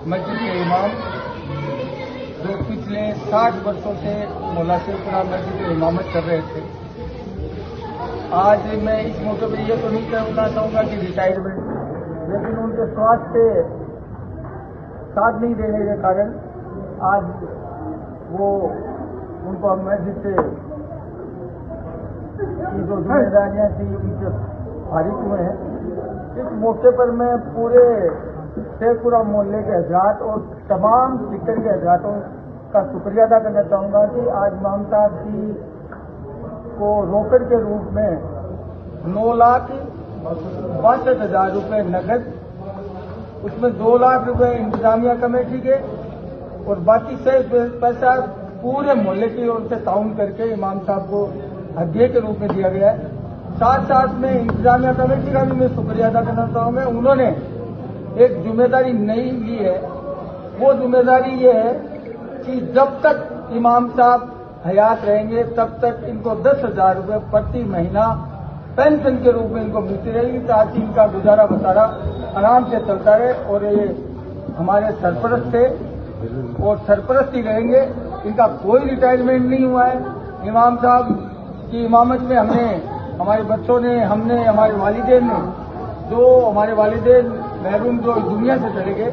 मस्जिद के इमाम जो पिछले 60 वर्षों से मौला शेखपुरा मस्जिद की इमामत कर रहे थे। आज मैं इस मौके पर ये तो नहीं कहना चाहूँगा कि रिटायरमेंट, लेकिन उनके स्वास्थ्य साथ नहीं देने के कारण आज वो उनको मस्जिद से की जो जिम्मेदारियाँ थी उनसे फारिग हुए हैं। इस मौके पर मैं पूरे शेखपुरा मोहल्ले के हजरात और तमाम सिक्कर के हजरातों का शुक्रिया अदा करना चाहूँगा कि आज इमाम साहब की को रोकड़ के रूप में 9,62,000 रुपये नकद, उसमें 2 लाख रुपये इंतजामिया कमेटी के और बाकी से पैसा पूरे मोहल्ले की ओर से ताउन करके इमाम साहब को हदिये के रूप में दिया गया है। साथ साथ में इंतजामिया कमेटी का भी मैं शुक्रिया अदा करना चाहूँगा। उन्होंने एक जिम्मेदारी नहीं ली है। वो जिम्मेदारी ये है कि जब तक इमाम साहब हयात रहेंगे तब तक इनको 10,000 रुपये प्रति महीना पेंशन के रूप में इनको मिलती रहेगी, ताकि इनका गुजारा बसारा आराम से चलता रहे। और ये हमारे सरपरस्त थे और सरपरस्त ही रहेंगे। इनका कोई रिटायरमेंट नहीं हुआ है। इमाम साहब की इमामत में हमने, हमारे बच्चों ने, हमने, हमारे वालिदैन ने, जो हमारे वालिदैन महरूम जो दुनिया से चले गए,